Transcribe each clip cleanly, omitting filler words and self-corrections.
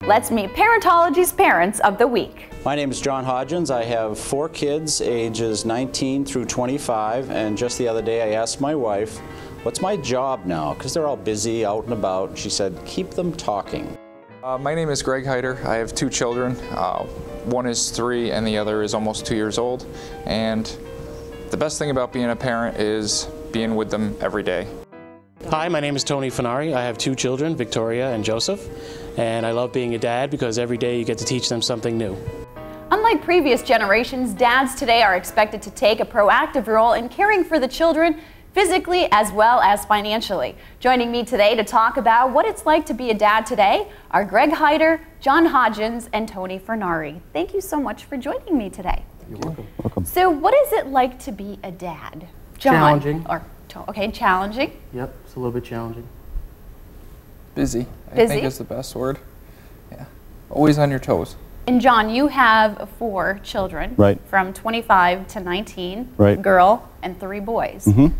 Let's meet Parentology's Parents of the Week. My name is John Hodgins. I have 4 kids, ages 19 through 25, and just the other day I asked my wife, what's my job now? Because they're all busy, out and about. And she said, keep them talking. My name is Greg Heider. I have 2 children. One is 3 and the other is almost 2 years old. And the best thing about being a parent is being with them every day. Hi, my name is Tony Finari. I have 2 children, Victoria and Joseph, and I love being a dad because every day you get to teach them something new. Unlike previous generations, dads today are expected to take a proactive role in caring for the children physically as well as financially. Joining me today to talk about what it's like to be a dad today are Greg Heider, John Hodgins, and Tony Finari. Thank you so much for joining me today. You're welcome. So what is it like to be a dad? John, challenging. Okay, challenging. Yep, it's a little bit challenging. Busy, Busy? I think is the best word. Yeah, always on your toes. And John, you have 4 children, Right. From 25 to 19, Right. Girl and 3 boys. Mm-hmm.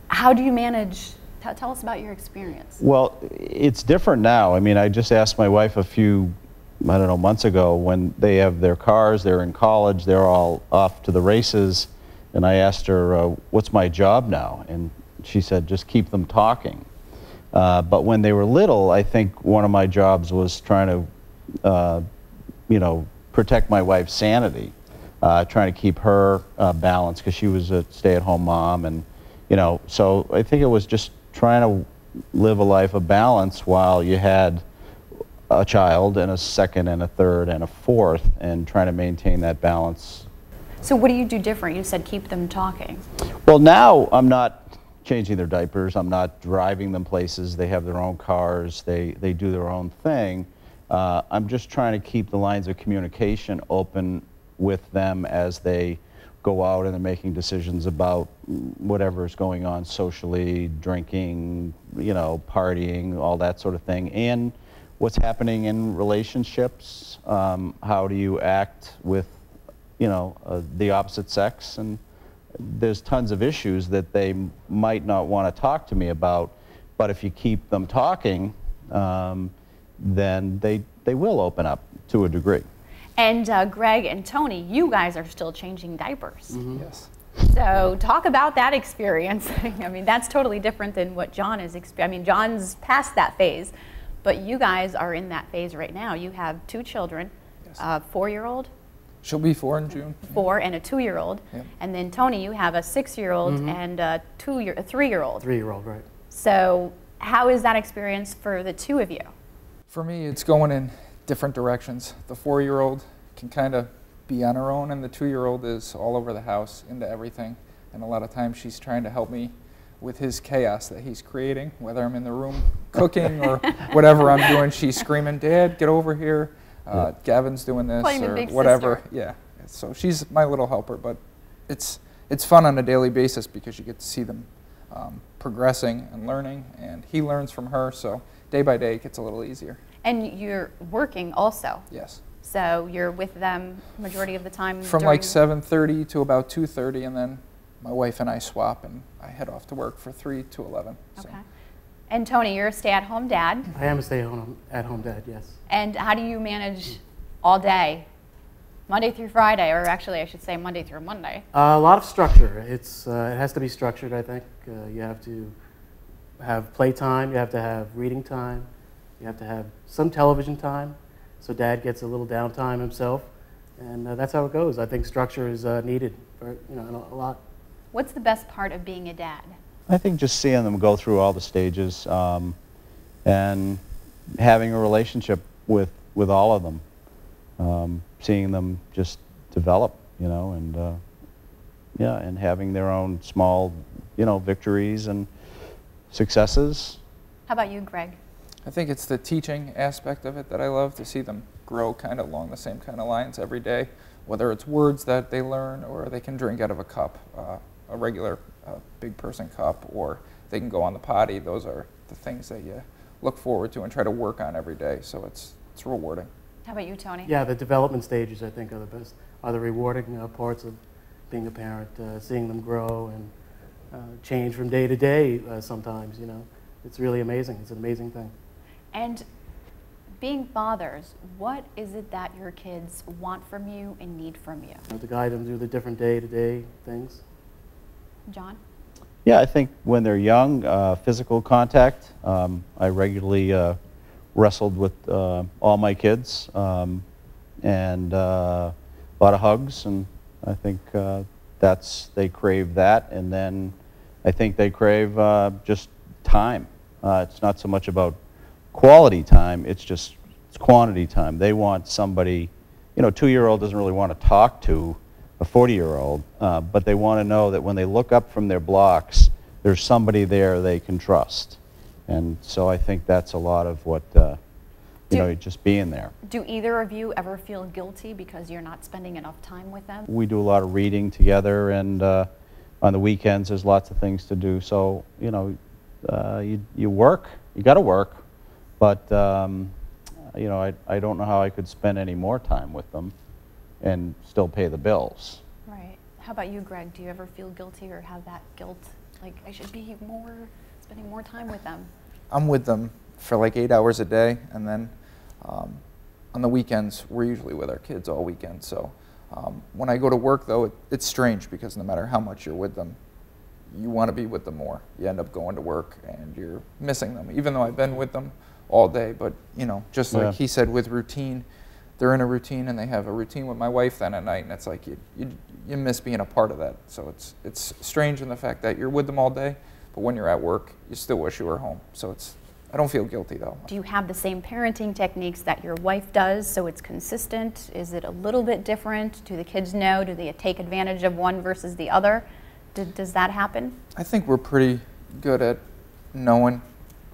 How do you manage? Tell us about your experience. Well, it's different now. I mean, I just asked my wife a few, I don't know, months ago when they have their cars, they're in college, they're all off to the races, and I asked her, what's my job now? And she said, just keep them talking. But when they were little, I think one of my jobs was trying to, protect my wife's sanity, trying to keep her balanced because she was a stay-at-home mom, and so I think it was just trying to live a life of balance while you had a child and a second and a third and a fourth, and trying to maintain that balance. So what do you do different? You said keep them talking. Well, now I'm not changing their diapers. I'm not driving them places. They have their own cars. They do their own thing. I'm just trying to keep the lines of communication open with them as they go out and they're making decisions about whatever is going on socially, drinking, partying, all that sort of thing, and what's happening in relationships. How do you act with the opposite sex? And there's tons of issues that they might not want to talk to me about, but if you keep them talking, then they will open up to a degree. And Greg and Tony, you guys are still changing diapers. Mm-hmm. Yes. So talk about that experience. I mean, that's totally different than what John is experiencing. I mean, John's past that phase, but you guys are in that phase right now. You have 2 children, Yes. 4-year-old, She'll be 4 in June. 4 and a 2-year-old, Yep. and then Tony, you have a 6-year-old and a 3-year-old. 3-year-old, right. So how is that experience for the 2 of you? For me, it's going in different directions. The 4-year-old can kind of be on her own, and the 2-year-old is all over the house, into everything. And a lot of times she's trying to help me with his chaos that he's creating, whether I'm in the room cooking or whatever I'm doing. She's screaming, Dad, get over here. Gavin's doing this Playing the or big whatever. sister. Yeah, so she's my little helper, but it's fun on a daily basis because you get to see them progressing and learning, and he learns from her, so day by day it gets a little easier. And you're working also. Yes. So you're with them majority of the time? From like 7:30 to about 2:30, and then my wife and I swap, and I head off to work for 3 to 11. So. Okay. And Tony, you're a stay-at-home dad. I am a stay-at-home dad, yes. And how do you manage all day, Monday through Friday, or actually I should say Monday through Monday? A lot of structure. It has to be structured, I think. You have to have playtime, you have to have reading time, you have to have some television time, so Dad gets a little downtime himself, and that's how it goes. I think structure is needed for, a lot. What's the best part of being a dad? I think just seeing them go through all the stages and having a relationship with all of them, seeing them just develop, and and having their own small, victories and successes. How about you, Greg? I think it's the teaching aspect of it that I love, to see them grow kind of along the same kind of lines every day, whether it's words that they learn or they can drink out of a cup, a regular big person cup, or they can go on the potty. Those are the things that you look forward to and try to work on every day, so it's rewarding. How about you, Tony? Yeah, the development stages, I think, are the best, are the rewarding parts of being a parent, seeing them grow and change from day to day sometimes, It's really amazing. It's an amazing thing. And Being fathers, what is it that your kids want from you and need from you? To guide them through the different day-to-day things. John? Yeah, I think when they're young, physical contact. I regularly wrestled with all my kids, and a lot of hugs, and I think they crave that, and then I think they crave just time. It's not so much about quality time, it's quantity time. They want somebody, you know, a 2-year-old doesn't really want to talk to a 40-year-old, but they want to know that when they look up from their blocks, there's somebody there they can trust. And so I think that's a lot of what, just being there. Do either of you ever feel guilty because you're not spending enough time with them? We do a lot of reading together, and on the weekends there's lots of things to do. So, you know, you work, you got to work, but, you know, I don't know how I could spend any more time with them and still pay the bills. Right. How about you, Greg? Do you ever feel guilty or have that guilt? Like, I should be spending more time with them? I'm with them for like 8 hours a day, and then on the weekends, we're usually with our kids all weekend. So when I go to work, though, it's strange because no matter how much you're with them, you want to be with them more. You end up going to work and you're missing them, even though I've been with them all day. But, you know, just like he said, with routine, they're in a routine and they have a routine with my wife then at night, and it's like you miss being a part of that. So it's strange in the fact that you're with them all day, but when you're at work, you still wish you were home. So I don't feel guilty, though. Do you have the same parenting techniques that your wife does, so it's consistent? Is it a little bit different? Do the kids know? Do they take advantage of one versus the other? Does that happen? I think we're pretty good at knowing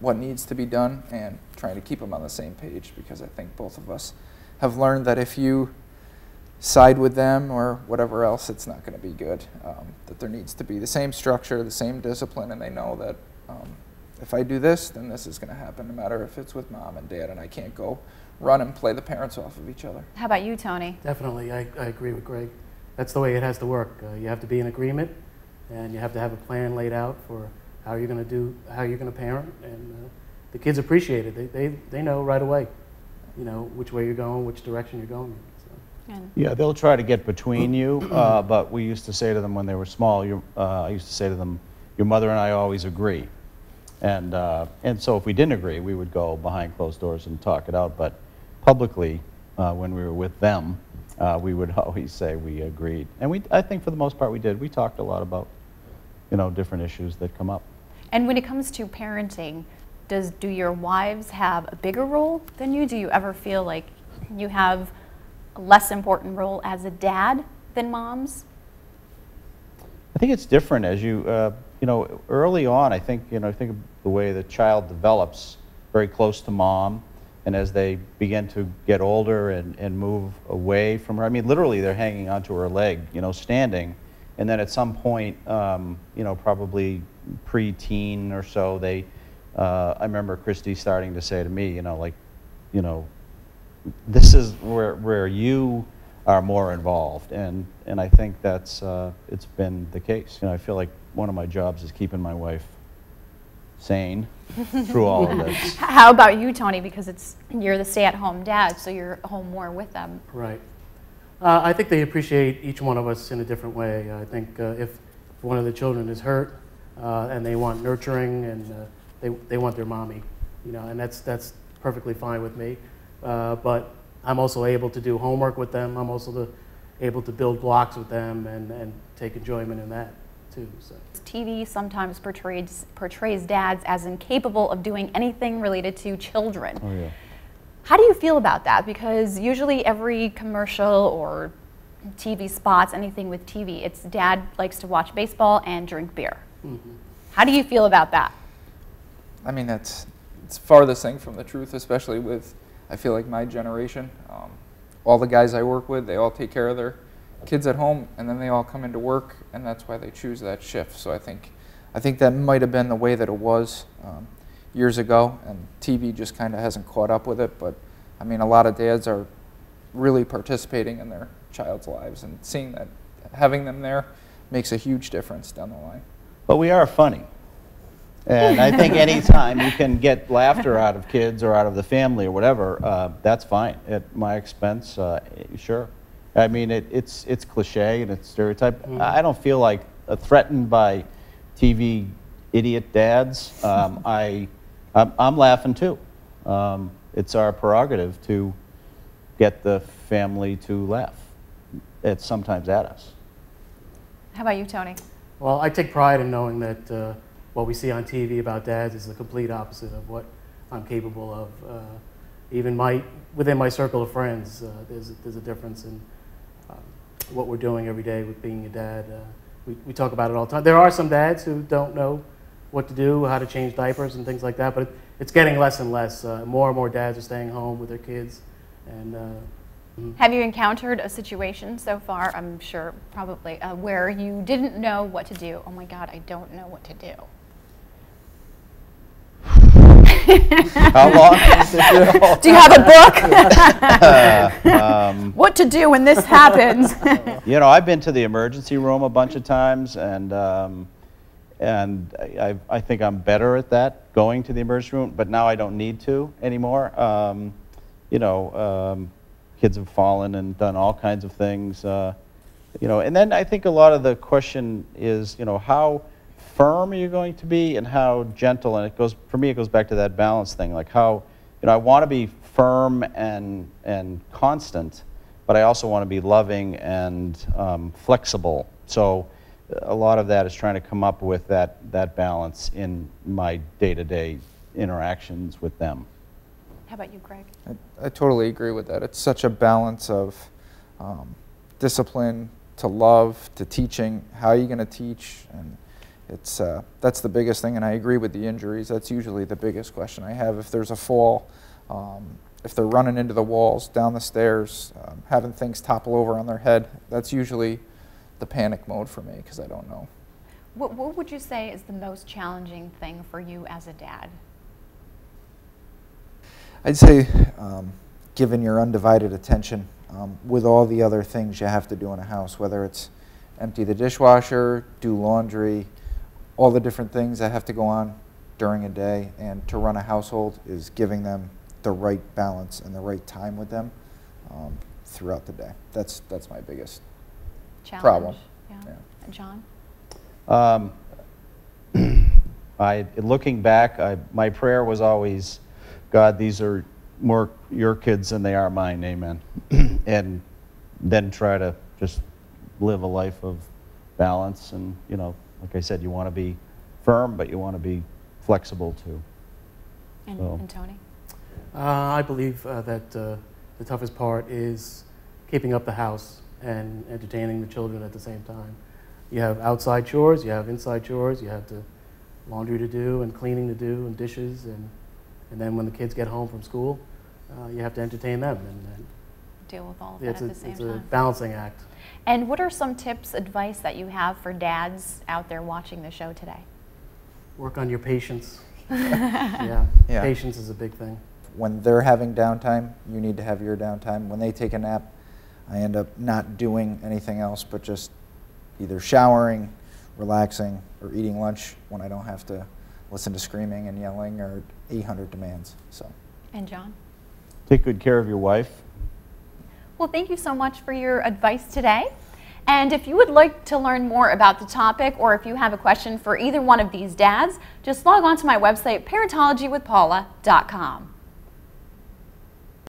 what needs to be done and trying to keep them on the same page, because I think both of us have learned that if you side with them or whatever else, it's not going to be good. That there needs to be the same structure, the same discipline, and they know that if I do this, then this is going to happen, no matter if it's with mom and dad, and I can't go run and play the parents off of each other. How about you, Tony? Definitely, I agree with Greg. That's the way it has to work. You have to be in agreement, and you have to have a plan laid out for how you're going to parent, and the kids appreciate it. They know right away, you know, which way you're going, which direction you're going. So. Yeah, they'll try to get between you, but we used to say to them when they were small, I used to say to them, your mother and I always agree. And so if we didn't agree, we would go behind closed doors and talk it out. But publicly, when we were with them, we would always say we agreed. And I think for the most part we did. We talked a lot about, you know, different issues that come up. And when it comes to parenting, do your wives have a bigger role than you? Do you ever feel like you have a less important role as a dad than moms? I think it's different as you know, early on, I think of the way the child develops very close to mom, and as they begin to get older and move away from her, I mean, literally they're hanging onto her leg, you know, standing, and then at some point, you know, probably pre-teen or so, I remember Christy starting to say to me, you know, like, you know, this is where you are more involved, and I think that's it's been the case. You know, I feel like one of my jobs is keeping my wife sane through all of this. How about you, Tony? Because you're the stay-at-home dad, so you're home more with them. Right. I think they appreciate each one of us in a different way. I think if one of the children is hurt and they want nurturing and they want their mommy, you know, and that's perfectly fine with me. But I'm also able to do homework with them. I'm also able to build blocks with them and take enjoyment in that too. So. TV sometimes portrays dads as incapable of doing anything related to children. Oh, yeah. How do you feel about that? Because usually every commercial or TV spots, anything with TV, it's dad likes to watch baseball and drink beer. Mm-hmm. How do you feel about that? I mean, it's farthest thing from the truth, especially with, I feel like, my generation. All the guys I work with, they all take care of their kids at home, and then they all come into work, and that's why they choose that shift. So I think that might have been the way that it was years ago, and TV just kind of hasn't caught up with it. But I mean, a lot of dads are really participating in their child's lives, and seeing that, having them there makes a huge difference down the line. But we are funny. And I think anytime you can get laughter out of kids or out of the family or whatever, that's fine. At my expense, sure. I mean, it's cliche and it's stereotype. I don't feel like threatened by TV idiot dads. I'm laughing too. It's our prerogative to get the family to laugh. It's sometimes at us. How about you, Tony? Well, I take pride in knowing that what we see on TV about dads is the complete opposite of what I'm capable of. Even within my circle of friends, there's a difference in what we're doing every day with being a dad. We talk about it all the time. There are some dads who don't know what to do, how to change diapers and things like that, but it's getting less and less. More and more dads are staying home with their kids. And have you encountered a situation so far, I'm sure probably, where you didn't know what to do? Oh my God, I don't know what to do. How long? Do you have a book? What to do when this happens? You know, I've been to the emergency room a bunch of times, and I think I'm better at that, going to the emergency room, but now I don't need to anymore. You know, kids have fallen and done all kinds of things, you know, and then I think a lot of the question is, you know, how firm are you going to be and how gentle, and it goes, for me, it goes back to that balance thing, like how, you know, I want to be firm and constant, but I also want to be loving and flexible. So a lot of that is trying to come up with that balance in my day-to-day interactions with them. How about you, Greg? I totally agree with that. It's such a balance of discipline to love to teaching. How are you going to teach? And it's that's the biggest thing. And I agree with the injuries. That's usually the biggest question I have. If there's a fall, if they're running into the walls, down the stairs, having things topple over on their head, that's usually the panic mode for me because I don't know. What would you say is the most challenging thing for you as a dad? I'd say giving your undivided attention with all the other things you have to do in a house, whether it's empty the dishwasher, do laundry, all the different things that have to go on during a day, and to run a household is giving them the right balance and the right time with them throughout the day. That's my biggest problem. Yeah. Yeah. And John? Looking back, my prayer was always, God, these are more your kids than they are mine, amen. And then try to just live a life of balance. And, you know, like I said, you want to be firm, but you want to be flexible too. And Tony? I believe that the toughest part is keeping up the house and entertaining the children at the same time. You have outside chores, you have inside chores, you have laundry to do and cleaning to do and dishes, and then when the kids get home from school, you have to entertain them. And deal with all of that at the same time. It's a balancing act. And what are some tips, advice that you have for dads out there watching the show today? Work on your patience. Yeah, patience is a big thing. When they're having downtime, you need to have your downtime. When they take a nap, I end up not doing anything else but just either showering, relaxing, or eating lunch when I don't have to listen to screaming and yelling or 800 demands. So. And John? Take good care of your wife. Well, thank you so much for your advice today. And if you would like to learn more about the topic, or if you have a question for either one of these dads, just log on to my website, parentologywithpaula.com.